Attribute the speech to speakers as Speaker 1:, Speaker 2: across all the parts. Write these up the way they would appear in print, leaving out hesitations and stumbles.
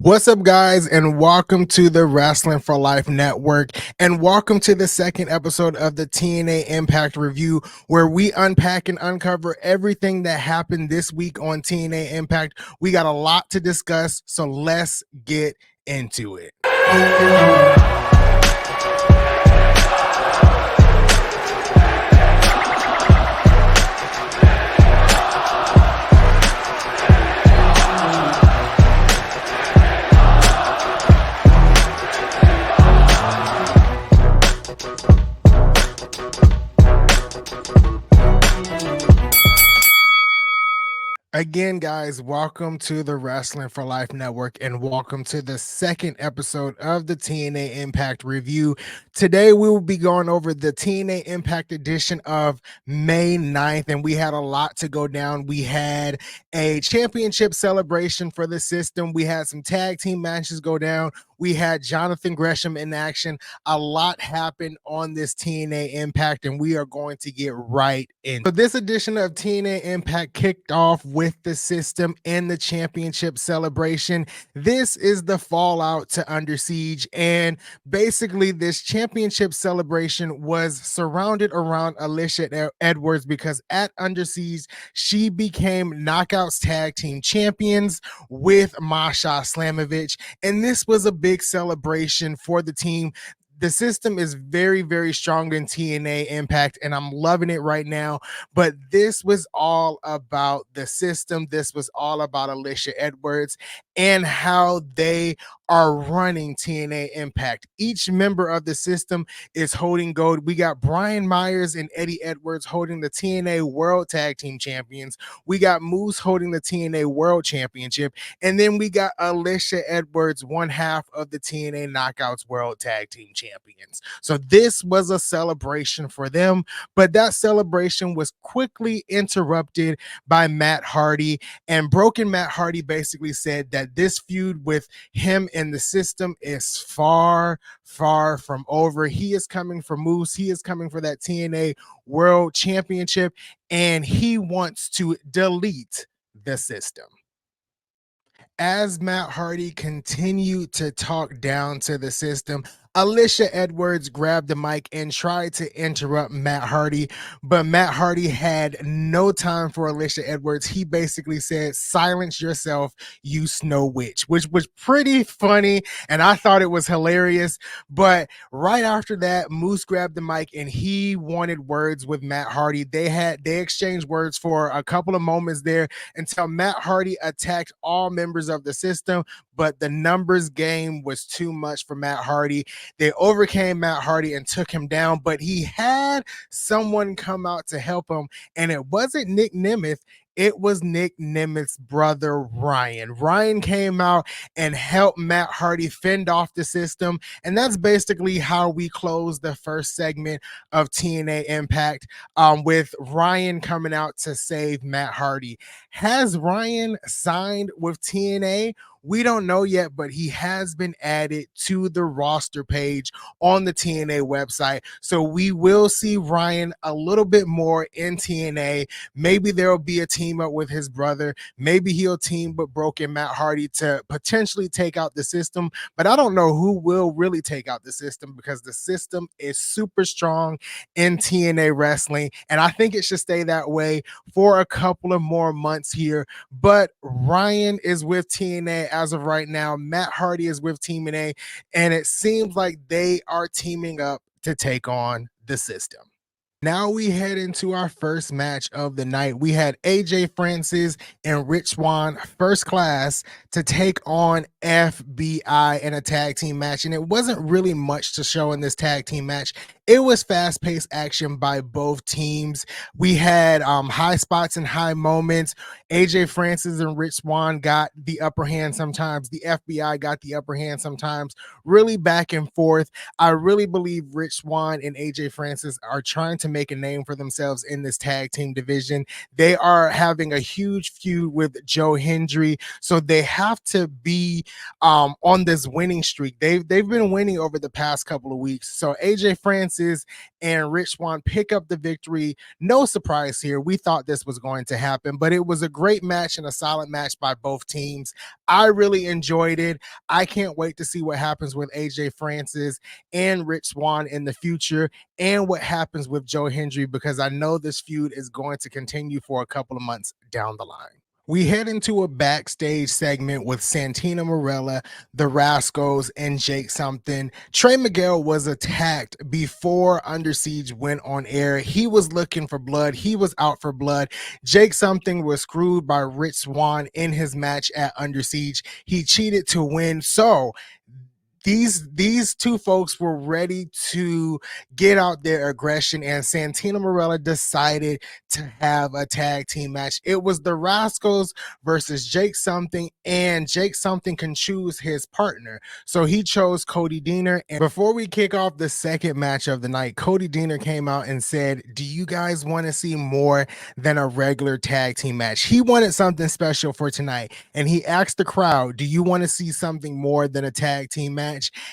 Speaker 1: What's up, guys, and welcome to the Wrasslin for Life Network, and welcome to the second episode of the TNA Impact Review, where we unpack and uncover everything that happened this week on TNA Impact. We got a lot to discuss, so let's get into it. Again, guys, welcome to the Wrasslin for Life Network, and welcome to the second episode of the TNA Impact Review. Today, we will be going over the TNA Impact edition of May 9th, and we had a lot to go down. We had a championship celebration for the system. We had some tag team matches go down. We had Jonathan Gresham in action. A lot happened on this TNA Impact, and we are going to get right in. So this edition of TNA Impact kicked off with the system and the championship celebration. This is the fallout to Under Siege, and basically this championship celebration was surrounded around Alicia Edwards, because at Under Siege, she became Knockouts Tag Team Champions with Masha Slamovich, and this was a big celebration for the team. The system is very, very strong in TNA Impact, and I'm loving it right now. But this was all about the system. This was all about Alicia Edwards and how they are running TNA Impact. Each member of the system is holding gold. We got Brian Myers and Eddie Edwards holding the TNA World Tag Team Champions. We got Moose holding the TNA World Championship. And then we got Alicia Edwards, one half of the TNA Knockouts World Tag Team Champions. So this was a celebration for them, but that celebration was quickly interrupted by Matt Hardy. And Broken Matt Hardy basically said that this feud with him and the system is far from over. He is coming for Moose. He is coming for that TNA World Championship, and he wants to delete the system. As Matt Hardy continued to talk down to the system, Alicia Edwards grabbed the mic and tried to interrupt Matt Hardy, but Matt Hardy had no time for Alicia Edwards. He basically said, "Silence yourself, you snow witch," which was pretty funny, and I thought it was hilarious. But right after that, Moose grabbed the mic and he wanted words with Matt Hardy. They exchanged words for a couple of moments there until Matt Hardy attacked all members of the system, but the numbers game was too much for Matt Hardy. They overcame Matt Hardy and took him down, but he had someone come out to help him, and it wasn't Nick Nemeth. It was Nick Nemeth's brother, Ryan. Ryan came out and helped Matt Hardy fend off the system, and that's basically how we closed the first segment of TNA Impact, with Ryan coming out to save Matt Hardy. Has Ryan signed with TNA? We don't know yet, but he has been added to the roster page on the TNA website. So we will see Ryan a little bit more in TNA. Maybe there will be a team up with his brother. Maybe he'll team with Broken Matt Hardy to potentially take out the system. But I don't know who will really take out the system, because the system is super strong in TNA wrestling. And I think it should stay that way for a couple of more months here. But Ryan is with TNA as of right now. Matt Hardy is with TNA, and it seems like they are teaming up to take on the system. Now we head into our first match of the night. We had AJ Francis and Rich Swann First Class to take on FBI in a tag team match, and it wasn't really much to show in this tag team match. It was fast-paced action by both teams. We had high spots and high moments. AJ Francis and Rich Swann got the upper hand sometimes. The FBI got the upper hand sometimes. Really back and forth. I really believe Rich Swann and AJ Francis are trying to make a name for themselves in this tag team division. They are having a huge feud with Joe Hendry, so they have to be on this winning streak. They've been winning over the past couple of weeks. So AJ Francis Francis and Rich Swann pick up the victory. No surprise here. We thought this was going to happen, but it was a great match and a solid match by both teams. I really enjoyed it. I can't wait to see what happens with AJ Francis and Rich Swann in the future and what happens with Joe Hendry, because I know this feud is going to continue for a couple of months down the line. We head into a backstage segment with Santina Marella, the Rascals, and Jake Something. Trey Miguel was attacked before Under Siege went on air. He was looking for blood. He was out for blood. Jake Something was screwed by Rich Swann in his match at Under Siege. He cheated to win. So these two folks were ready to get out their aggression, and Santina Marella decided to have a tag team match. It was the Rascals versus Jake Something, and Jake Something can choose his partner. So he chose Cody Deaner. And before we kick off the second match of the night, Cody Deaner came out and said, do you guys want to see more than a regular tag team match? He wanted something special for tonight, and he asked the crowd, do you want to see something more than a tag team match?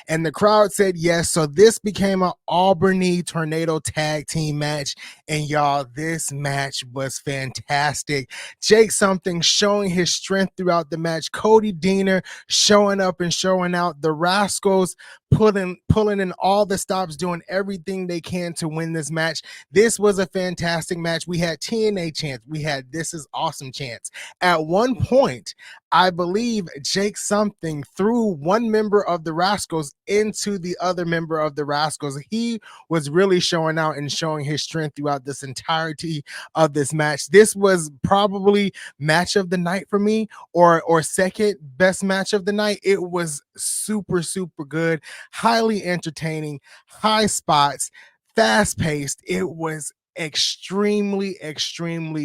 Speaker 1: And the crowd said yes. So this became an Albany Tornado tag team match. And y'all, this match was fantastic. Jake Something showing his strength throughout the match. Cody Deaner showing up and showing out. The Rascals pulling in all the stops, doing everything they can to win this match. This was a fantastic match. We had TNA chants. We had this is awesome chants. At one point, I believe Jake Something threw one member of the Rascals into the other member of the Rascals. He was really showing out and showing his strength throughout this entirety of this match. This was probably match of the night for me, or second best match of the night. It was super, super good, highly entertaining, high spots, fast paced. It was extremely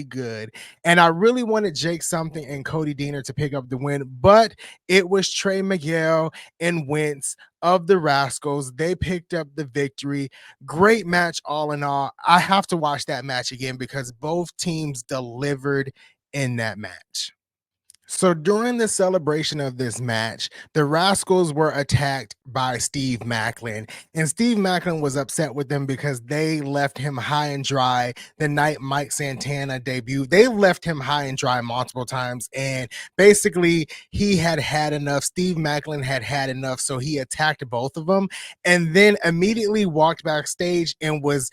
Speaker 1: good, and I really wanted Jake Something and Cody Deaner to pick up the win, but it was Trey Miguel and Wentz of the Rascals. They picked up the victory. Great match all in all. I have to watch that match again because both teams delivered in that match. So during the celebration of this match, the Rascals were attacked by Steve Macklin, and Steve Macklin was upset with them because they left him high and dry the night Mike Santana debuted. They left him high and dry multiple times, and basically he had had enough. Steve Macklin had had enough, so he attacked both of them, and then immediately walked backstage and was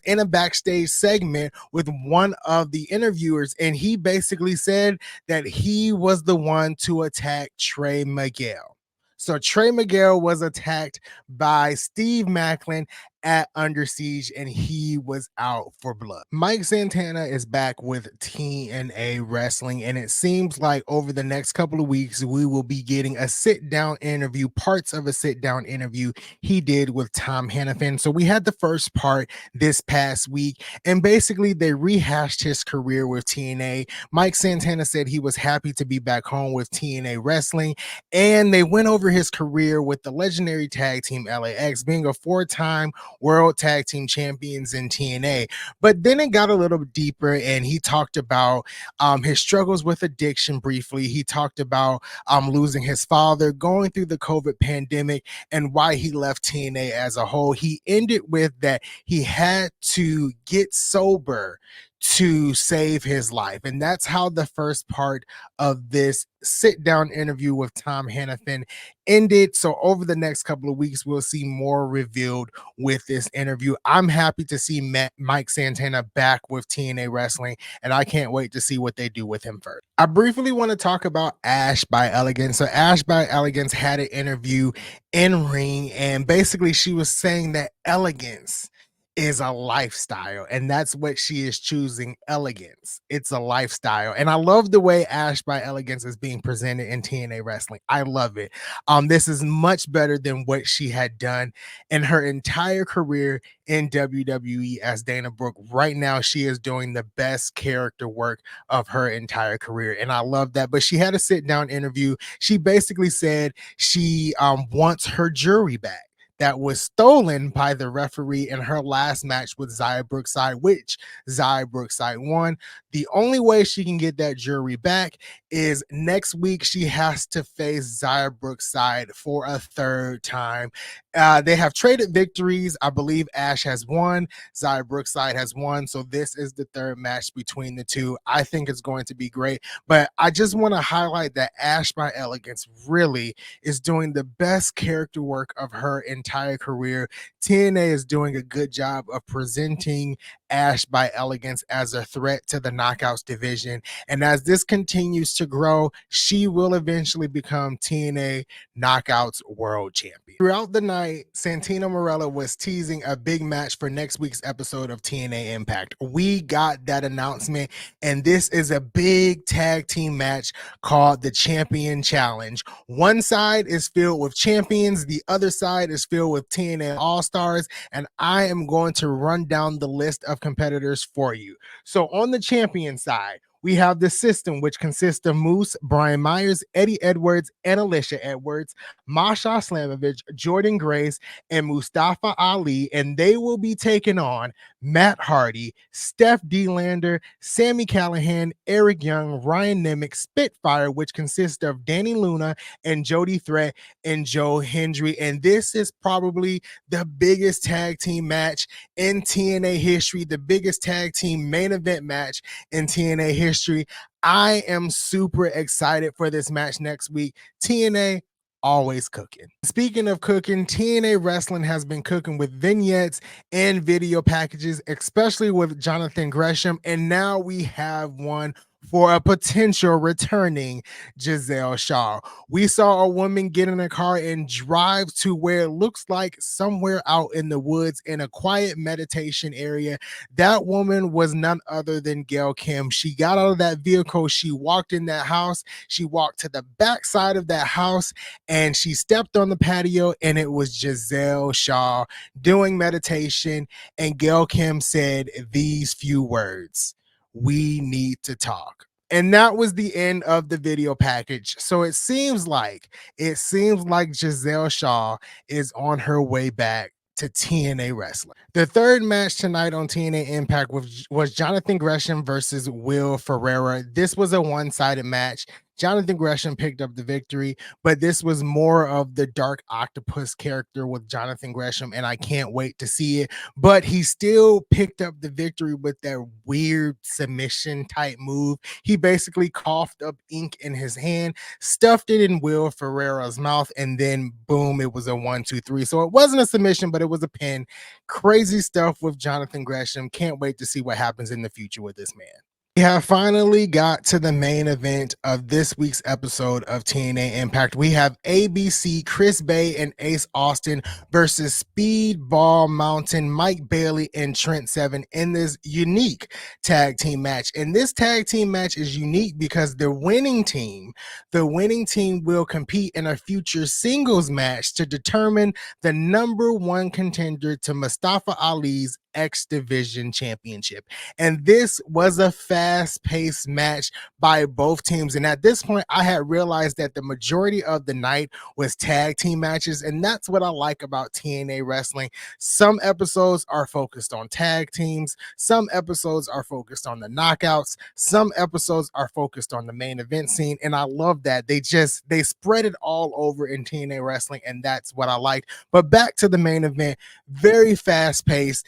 Speaker 1: in a backstage segment with one of the interviewers, and he basically said that he was the one to attack Trey Miguel. So Trey Miguel was attacked by Steve Macklin at Under Siege, and he was out for blood. Mike Santana is back with TNA Wrestling, and it seems like over the next couple of weeks, we will be getting a sit-down interview, parts of a sit-down interview he did with Tom Hannafin. So we had the first part this past week, and basically they rehashed his career with TNA. Mike Santana said he was happy to be back home with TNA Wrestling, and they went over his career with the legendary tag team LAX, being a four-time World Tag Team Champions in TNA. But then it got a little deeper, and he talked about his struggles with addiction briefly. He talked about losing his father, going through the COVID pandemic, and why he left TNA as a whole. He ended with that he had to get sober to save his life. And that's how the first part of this sit down interview with Tom Hannafin ended. So over the next couple of weeks, we'll see more revealed with this interview. I'm happy to see Mike Santana back with TNA Wrestling, and I can't wait to see what they do with him first. I briefly want to talk about Ash by Elegance. So Ash by Elegance had an interview in Ring, and basically she was saying that elegance is a lifestyle, and that's what she is choosing. Elegance, it's a lifestyle. And I love the way Ash by Elegance is being presented in TNA Wrestling. I love it. This is much better than what she had done in her entire career in WWE as Dana Brooke. Right now she is doing the best character work of her entire career, and I love that. But she had a sit down interview. She basically said she wants her jewelry back that was stolen by the referee in her last match with Xia Brookside, which Xia Brookside won. The only way she can get that jewelry back is next week she has to face Xia Brookside for a third time. They have traded victories. I believe Ash has won, Zaya Brookside has won. So this is the third match between the two. I think it's going to be great. But I just want to highlight that Ash by Elegance really is doing the best character work of her entire career. TNA is doing a good job of presenting Ash by Elegance as a threat to the Knockouts division. And as this continues to grow, she will eventually become TNA Knockouts World Champion. Throughout the night, Santino Marella was teasing a big match for next week's episode of TNA Impact. We got that announcement, and this is a big tag team match called the Champion Challenge. One side is filled with champions, the other side is filled with TNA All-Stars, and I am going to run down the list of competitors for you. So on the champion side, we have the system, which consists of Moose, Brian Myers, Eddie Edwards, and Alicia Edwards, Masha Slamovich, Jordan Grace, and Mustafa Ali, and they will be taking on Matt Hardy, Steph D. Lander, Sammy Callahan, Eric Young, Ryan Nemec, Spitfire, which consists of Danny Luna and Jody Threat and Joe Hendry. And this is probably the biggest tag team match in TNA history, the biggest tag team main event match in TNA history. I am super excited for this match next week. TNA always cooking. Speaking of cooking, TNA Wrasslin has been cooking with vignettes and video packages, especially with Jonathan Gresham. And now we have one for a potential returning Giselle Shaw. We saw a woman get in a car and drive to where it looks like somewhere out in the woods in a quiet meditation area. That woman was none other than Gail Kim. She got out of that vehicle. She walked in that house. She walked to the back side of that house and she stepped on the patio, and it was Giselle Shaw doing meditation. And Gail Kim said these few words: "We need to talk." And that was the end of the video package. So it seems like Giselle Shaw is on her way back to TNA Wrestling. The third match tonight on TNA Impact was Jonathan Gresham versus Will Ferreira. This was a one-sided match. Jonathan Gresham picked up the victory, but this was more of the Dark Octopus character with Jonathan Gresham, and I can't wait to see it. But he still picked up the victory with that weird submission type move. He basically coughed up ink in his hand, stuffed it in Will Ferreira's mouth, and then boom, it was a 1-2-3. So it wasn't a submission, but it was a pin. Crazy stuff with Jonathan Gresham. Can't wait to see what happens in the future with this man. We have finally got to the main event of this week's episode of TNA Impact. We have ABC, Chris Bay, and Ace Austin versus Speedball Mountain, Mike Bailey, and Trent Seven in this unique tag team match. And this tag team match is unique because the winning team will compete in a future singles match to determine the number one contender to Mustafa Ali's X Division Championship. And this was a fast-paced match by both teams. And at this point, I had realized that the majority of the night was tag team matches. And that's what I like about TNA Wrestling. Some episodes are focused on tag teams. Some episodes are focused on the knockouts. Some episodes are focused on the main event scene. And I love that. They spread it all over in TNA Wrestling. And that's what I like. But back to the main event, very fast-paced.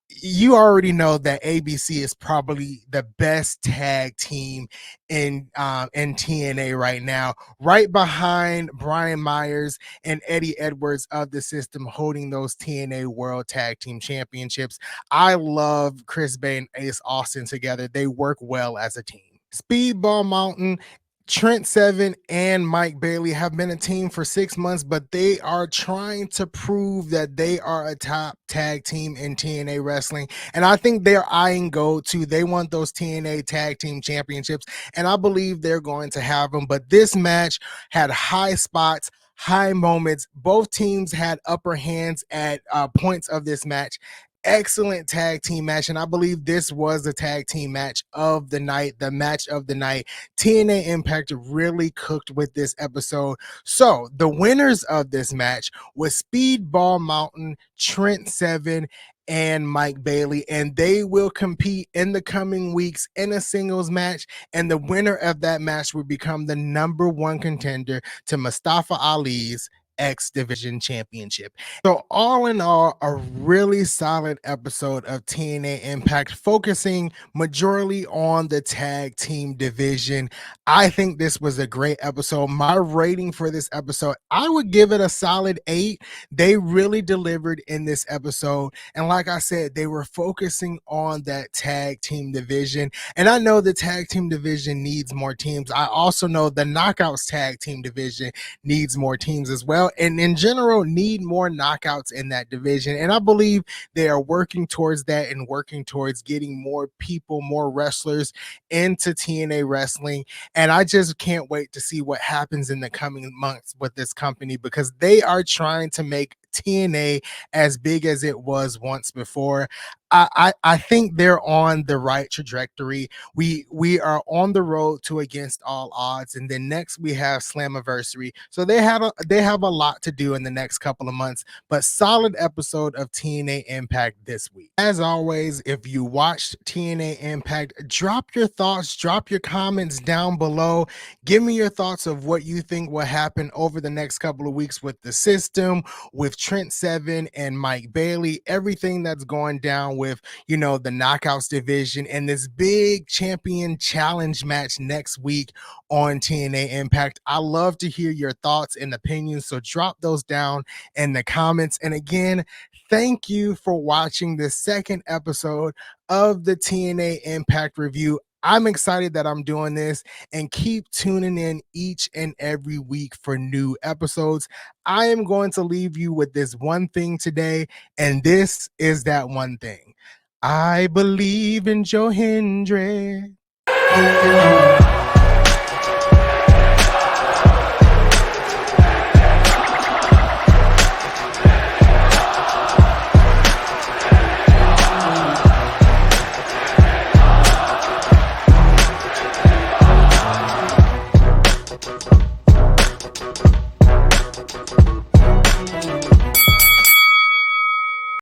Speaker 1: You already know that ABC is probably the best tag team in TNA right now, right behind Brian Myers and Eddie Edwards of the System, holding those TNA World Tag Team Championships. I love Chris Bay and Ace Austin together. They work well as a team. Speedball Mountain, Trent Seven, and Mike Bailey have been a team for 6 months, but they are trying to prove that they are a top tag team in TNA Wrestling. And I think they're eyeing gold too. They want those TNA Tag Team Championships, and I believe they're going to have them. But this match had high spots, high moments. Both teams had upper hands at points of this match. Excellent tag team match, and I believe this was the tag team match of the night, the match of the night. TNA Impact really cooked with this episode. So the winners of this match was Speedball Mountain, Trent Seven, and Mike Bailey, and they will compete in the coming weeks in a singles match, and the winner of that match will become the number one contender to Mustafa Ali's X Division Championship. So, all in all, a really solid episode of TNA Impact, focusing majorly on the tag team division. I think this was a great episode. My rating for this episode, I would give it a solid 8. They really delivered in this episode. And like I said, they were focusing on that tag team division. And I know the tag team division needs more teams. I also know the Knockouts tag team division needs more teams as well. And in general, need more knockouts in that division. And I believe they are working towards that and working towards getting more people, more wrestlers into TNA wrestling. And I just can't wait to see what happens in the coming months with this company, because they are trying to make TNA as big as it was once before. I think they're on the right trajectory. We are on the road to Against All Odds, and then next we have Slammiversary. So they have a lot to do in the next couple of months. But solid episode of TNA Impact this week. As always, if you watched TNA Impact, drop your thoughts, drop your comments down below. Give me your thoughts of what you think will happen over the next couple of weeks with the system, with Trent Seven and Mike Bailey, everything that's going down with, the Knockouts division, and this big champion challenge match next week on TNA Impact. I love to hear your thoughts and opinions, so drop those down in the comments. And again, thank you for watching the second episode of the TNA Impact review. I'm excited that I'm doing this, and keep tuning in each and every week for new episodes. I am going to leave you with this one thing today, and this is that one thing. I believe in Joe Hendry.